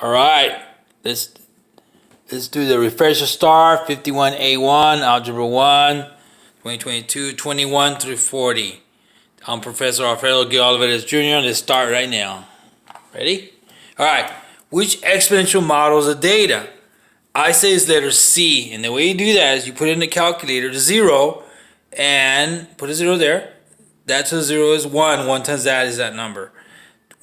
All right, let's do the refresher STAAR 51A1 Algebra 1 2022 21 through 40. I'm Professor Alfredo G. Olivares Jr. Let's start right now. Ready? All right. Which exponential models the data? I say it's letter C, and the way you do that is you put it in the calculator the 0 and put a 0 there. That to the 0 is 1. 1 times that is that number.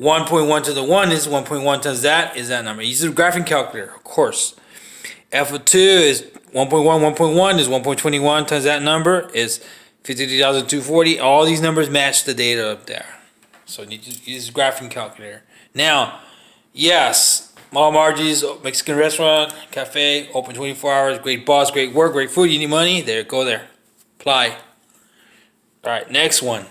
1.1 to the 1 is 1.1 times that is that number. Use the graphing calculator, of course. F of 2 is 1.1, 1.1 is 1.21 times that number is 53,240. All these numbers match the data up there. So you need to use the graphing calculator. Now, yes, Mall Margie's Mexican restaurant, cafe, open 24 hours, great boss, great work, great food, you need money, there, go there. Apply. Alright, next one.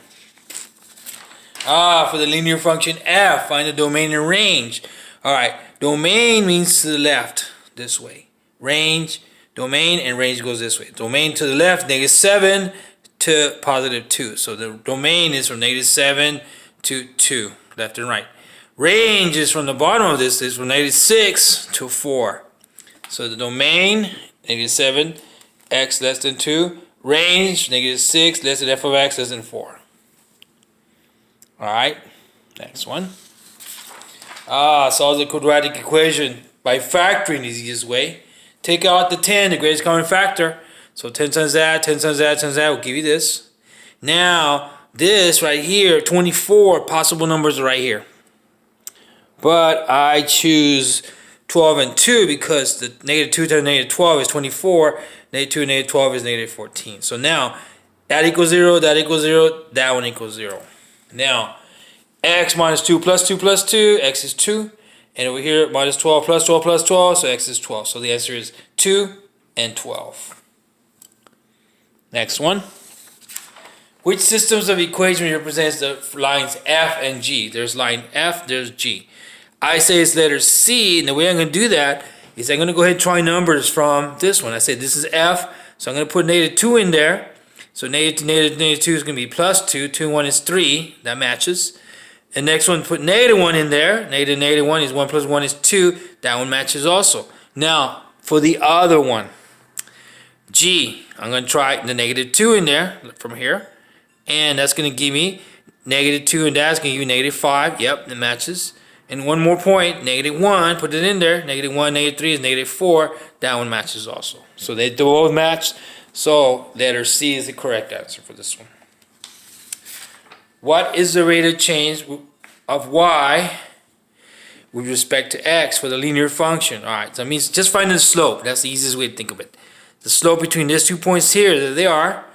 For the linear function f, find the domain and range. Alright, domain means to the left, this way. Range, domain, and range goes this way. Domain to the left, -7 to +2. So the domain is from -7 to 2, left and right. Range is from the bottom of this, is from -6 to 4. So the domain, -7, x less than 2. Range, -6, less than f of x, less than 4. Alright, next one. Solve the quadratic equation by factoring is the easiest way. Take out the 10, the greatest common factor. So 10 times that, 10 times that, 10 times that will give you this. Now, this right here, 24 possible numbers are right here. But I choose 12 and 2 because the -2 times -12 is 24. -2 and -12 is -14. So now, that equals 0, that equals 0, that one equals 0. Now, x minus 2 plus 2 plus 2, x is 2. And over here, minus 12 plus 12 plus 12, so x is 12. So the answer is 2 and 12. Next one. Which systems of equation represents the lines F and G? There's line F, there's G. I say it's letter C, and the way I'm going to do that is I'm going to go ahead and try numbers from this one. I say this is F, so I'm going to put -2 in there. So -2 is going to be +2. 2 and 1 is 3. That matches. And next one, put -1 in there. -1 is 1 plus 1 is 2. That one matches also. Now, for the other one, G, I'm going to try the -2 in there from here. And that's going to give me -2, and that's going to give you -5. Yep, it matches. And one more point, -1, put it in there. -1, -3 is -4. That one matches also. So they both match. So letter C is the correct answer for this one. What is the rate of change of y with respect to x for the linear function? All right, so that means just finding the slope. That's the easiest way to think of it. The slope between these 2 points here, there they are.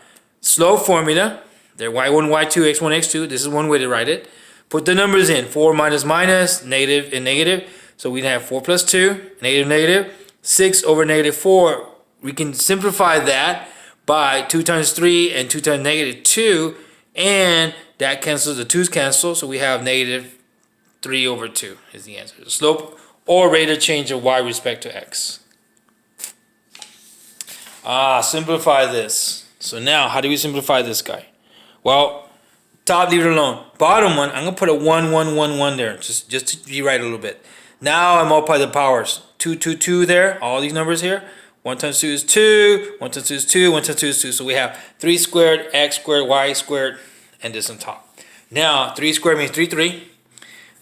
Slope formula. They're y1, y2, x1, x2. This is one way to write it. Put the numbers in. 4 minus minus, negative and negative. So we have 4 plus 2, negative, negative. 6 over -4. We can simplify that by 2 times 3 and 2 times -2. And that cancels, the 2's cancel. So we have -3 over 2 is the answer. The slope or rate of change of y with respect to x. Simplify this. So now, how do we simplify this guy? Well, top, leave it alone. Bottom one, I'm going to put a 1, 1, 1, 1 there, just to rewrite a little bit. Now I multiply the powers. 2, 2, 2 there, all these numbers here. 1 times 2 is 2, 1 times 2 is 2, 1 times 2 is 2. So we have 3 squared, x squared, y squared, and this on top. Now, 3 squared means 3, 3.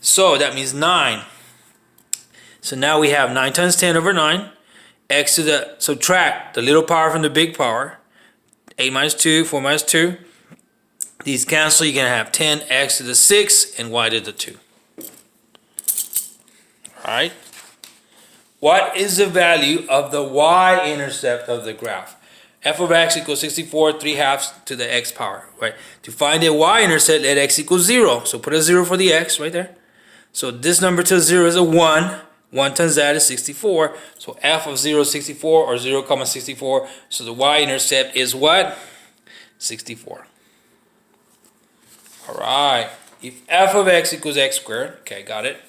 So that means 9. So now we have 9 times 10 over 9. X to the, subtract the little power from the big power. 8 minus 2, 4 minus 2. These cancel, you're going to have 10x to the 6 and y to the 2. Alright. What is the value of the y-intercept of the graph? F of x equals 64, 3/2 to the x power. Right. To find the y-intercept, let x equal 0. So put a 0 for the x right there. So this number to 0 is a 1. 1 times that is 64. So f of 0 is 64, or 0, 64. So the y-intercept is what? 64. Alright, if f of x equals x squared, okay, got it,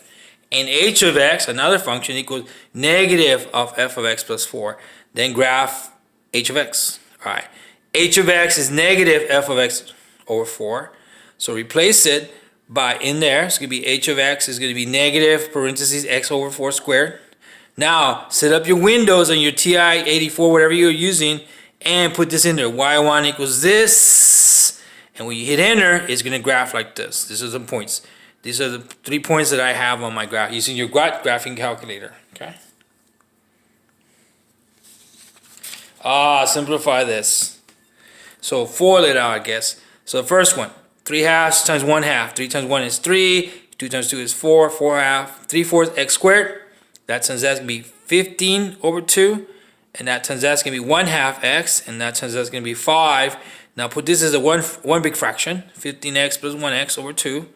and h of x, another function, equals negative of f of x plus 4, then graph h of x. Alright, h of x is negative f of x over 4, so replace it by in there. It's going to be h of x is going to be negative parentheses x over 4 squared. Now, set up your windows on your TI-84, whatever you're using, and put this in there. y1 equals this. And when you hit enter, it's going to graph like this. These are the points. These are the 3 points that I have on my graph using your graphing calculator. Okay. Simplify this. So FOIL it out, I guess. So the first one, 3 halves times 1 half. 3 times 1 is 3. 2 times 2 is 4. 4 half. 3/4 x squared. That turns out going to be 15 over 2. And that turns out it's going to be 1 half x. And that turns out it's going to be 5. Now put this as a one big fraction. 15x plus 1x over 2.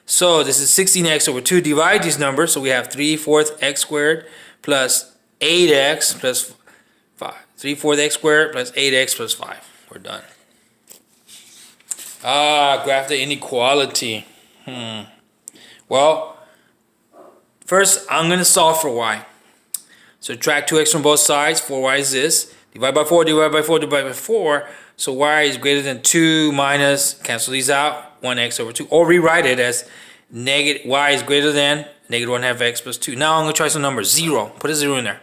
So this is 16x over 2. Divide these numbers. So we have 3/4 x squared plus 8x plus 5. 3/4 x squared plus 8x plus 5. We're done. Graph the inequality. Well, first I'm going to solve for y. Subtract 2x from both sides. 4y is this. Divide by 4, divide by 4, divide by 4. So y is greater than 2 minus, cancel these out, 1x over 2. Or rewrite it as negative, y is greater than negative 1 half x plus 2. Now I'm going to try some numbers. 0. Put a 0 in there.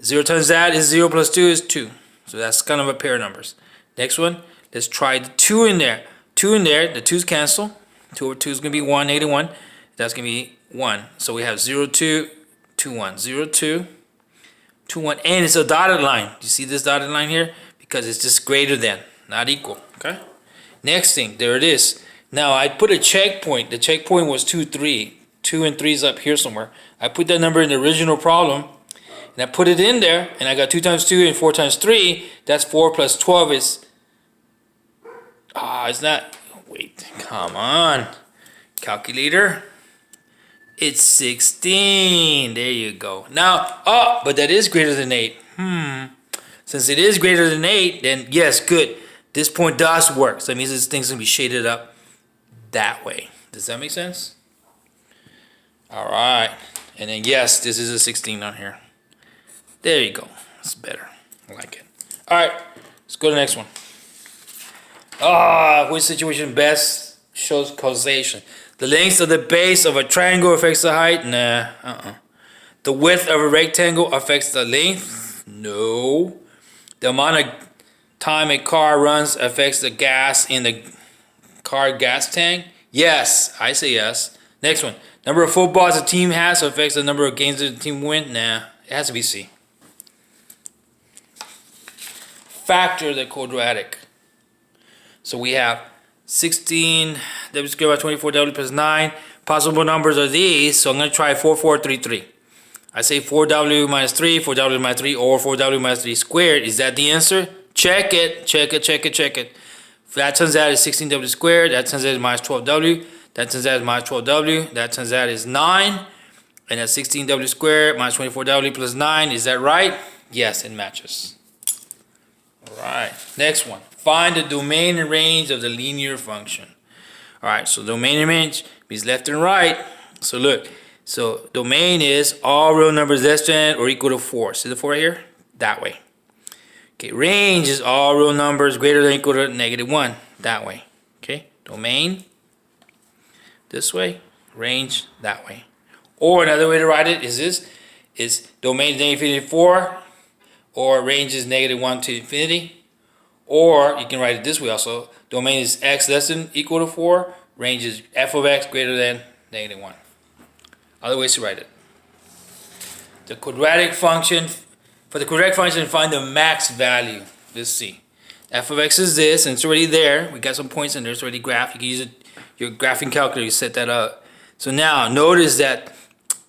0 times that is 0 plus 2 is 2. So that's kind of a pair of numbers. Next one, let's try the 2 in there. 2 in there, the 2's cancel. 2 over 2 is going to be 1, negative 1. That's going to be 1. So we have 0, 2, 2, 1. 0, 2, 2, 1. And it's a dotted line. Do you see this dotted line here? Because it's just greater than, not equal. Okay. Next thing, there it is. Now I put a checkpoint. The checkpoint was 2, 3. 2 and 3 is up here somewhere. I put that number in the original problem. And I put it in there, and I got 2 times 2 and 4 times 3. That's 4 plus 12 is... it's not... Wait, come on. Calculator. It's 16. There you go. Now, but that is greater than 8. Since it is greater than 8, then yes, good. This point does work. So that means this thing's going to be shaded up that way. Does that make sense? All right. And then yes, this is a 16 on here. There you go. That's better. I like it. All right. Let's go to the next one. Which situation best shows causation? The length of the base of a triangle affects the height? Nah. The width of a rectangle affects the length? No. The amount of time a car runs affects the gas in the car gas tank? Yes. I say yes. Next one. Number of footballs a team has affects the number of games that the team win? Nah. It has to be C. Factor the quadratic. So we have 16 w squared by 24w plus 9. Possible numbers are these. So I'm going to try 4, 4, 3, 3. I say 4w minus 3, 4w minus 3, or 4w minus 3 squared. Is that the answer? Check it. Check it, check it, check it. If that turns out is 16w squared. That turns out is minus 12w. That turns out is minus 12w. That turns out is 9. And that's 16w squared minus 24w plus 9. Is that right? Yes, it matches. All right. Next one. Find the domain and range of the linear function. All right. So domain and range means left and right. So look. So domain is all real numbers less than or equal to 4. See the 4 right here? That way. Okay. Range is all real numbers greater than or equal to negative 1. That way. Okay. Domain this way. Range that way. Or another way to write it is this. Is domain is negative infinity to 4. Or range is negative 1 to infinity. Or you can write it this way also. Domain is x less than equal to 4. Range is f of x greater than negative 1. Other ways to write it. The quadratic function. For the quadratic function, find the max value. Let's see. F of x is this, and it's already there. We got some points in there. It's already graphed. You can use your graphing calculator to set that up. So now, notice that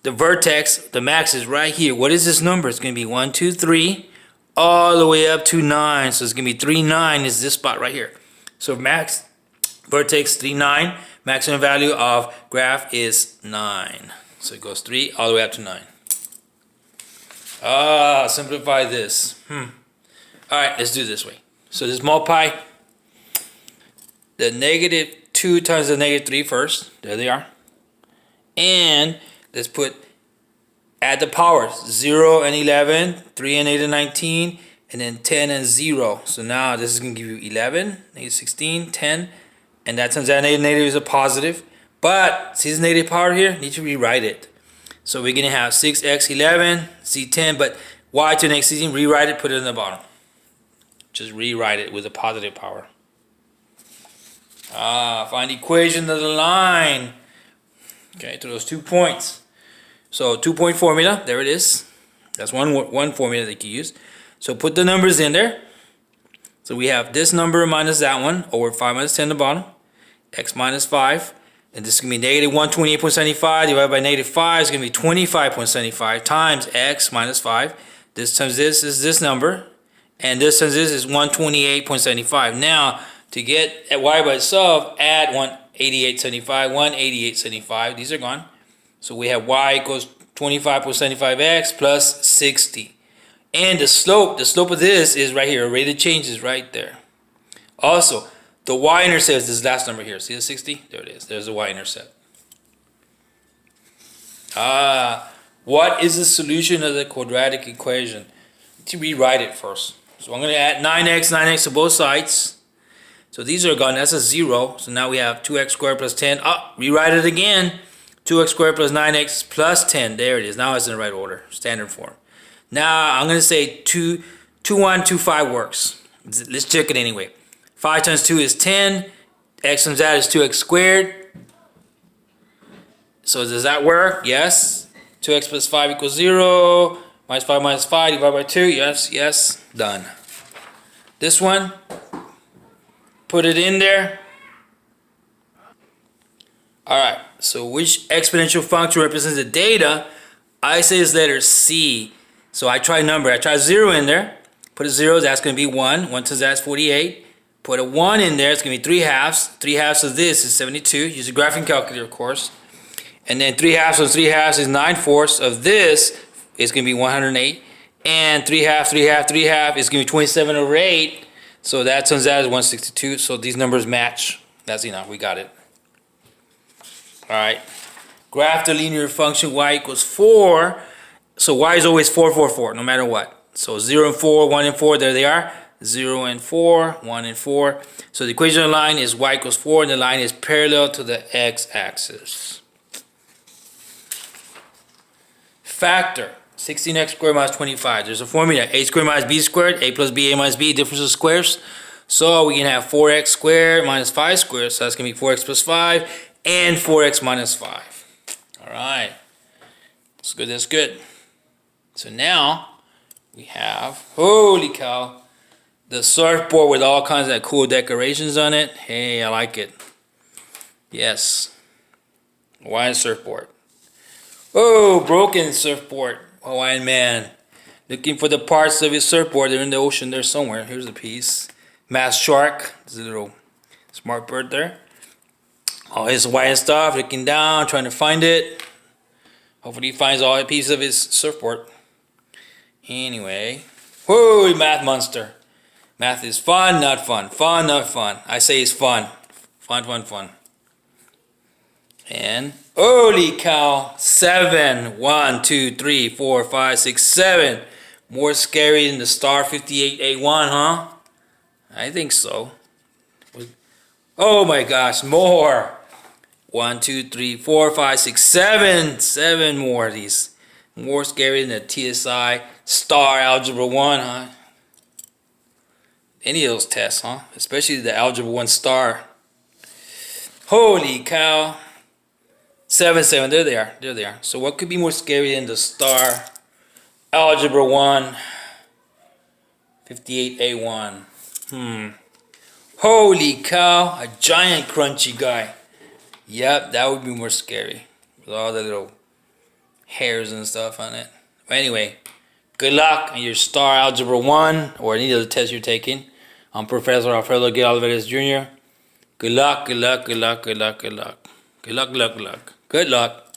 the vertex, the max is right here. What is this number? It's going to be 1, 2, 3, all the way up to 9. So it's going to be 3, 9 is this spot right here. So max, vertex 3, 9. Maximum value of graph is 9. So it goes 3 all the way up to 9. Simplify this. Alright, let's do it this way. So just multiply the negative 2 times the negative 3 first. There they are. And let's add the powers. 0 and 11, 3 and 8 and 19, and then 10 and 0. So now this is going to give you 11, negative 16, 10, and that turns out negative is a positive. But see this negative power here? Need to rewrite it. So we're gonna have 6x11, c10, but y to the next c10, rewrite it, put it in the bottom. Just rewrite it with a positive power. Find the equation of the line. Okay, to those 2 points. So 2-point formula, there it is. That's one formula that you use. So put the numbers in there. So we have this number minus that one, over 5 minus 10 at the bottom, x minus 5. And this is going to be negative 128.75 divided by negative 5 is going to be 25.75 times x minus 5. This times this is this number. And this times this is 128.75. Now, to get at y by itself, add 188.75, 188.75. These are gone. So we have y equals 25.75x plus 60. And the slope of this is right here. Rate of change is right there. Also, the y-intercept is this last number here. See the 60? There it is. There's the y-intercept. What is the solution of the quadratic equation? To rewrite it first. So I'm going to add 9x to both sides. So these are gone. That's a 0. So now we have 2x squared plus 10. Rewrite it again. 2x squared plus 9x plus 10. There it is. Now it's in the right order. Standard form. Now I'm going to say 2, 1, 2, 5 works. Let's check it anyway. 5 times 2 is 10. X times that is 2x squared. So does that work? Yes. 2x plus 5 equals 0. Minus 5 divided by 2. Yes, yes. Done. This one, put it in there. Alright, so which exponential function represents the data? I say it's letter C. So I try 0 in there. Put a 0, that's going to be 1. 1 times that's 48. Put a 1 in there, it's going to be 3 halves. 3 halves of this is 72. Use a graphing calculator, of course. And then 3 halves of 3 halves is 9/4 of this is going to be 108. And 3 halves is going to be 27 over 8. So that turns out is 162. So these numbers match. That's enough. We got it. Alright. Graph the linear function y equals 4. So y is always 4, 4, 4, no matter what. So 0 and 4, 1 and 4, there they are. 0 and 4, 1 and 4. So the equation of the line is y equals 4, and the line is parallel to the x-axis. Factor 16x squared minus 25. There's a formula: a squared minus b squared, a plus b, a minus b, difference of squares. So we can have 4x squared minus 5 squared. So that's going to be 4x plus 5 and 4x minus 5. All right. That's good. That's good. So now we have, holy cow, the surfboard with all kinds of cool decorations on it. Hey, I like it. Yes. Hawaiian surfboard. Oh, broken surfboard. Hawaiian man. Looking for the parts of his surfboard. They're in the ocean there somewhere. Here's a piece. Masked shark. There's a little smart bird there. All his Hawaiian stuff. Looking down, trying to find it. Hopefully he finds all a piece of his surfboard. Anyway. Whoa, math monster. Math is fun, not fun. Fun, not fun. I say it's fun. Fun, fun, fun. And holy cow, 7. 1, 2, 3, 4, 5, 6, 7. More scary than the STAAR 58A1, huh? I think so. Oh my gosh, more. 1, 2, 3, 4, 5, 6, 7. 7 more of these. More scary than the TSI STAAR Algebra 1, huh? Any of those tests, huh? Especially the Algebra 1 STAAR. Holy cow. 7, 7. There they are. There they are. So what could be more scary than the STAAR Algebra 1 58A1? Holy cow. A giant crunchy guy. Yep, that would be more scary. With all the little hairs and stuff on it. But anyway, good luck on your STAAR Algebra 1 or any other test you're taking. I'm Professor Alfredo G. Alvarez Jr. Good luck, good luck, good luck, good luck, good luck. Good luck, good luck, good luck. Good luck.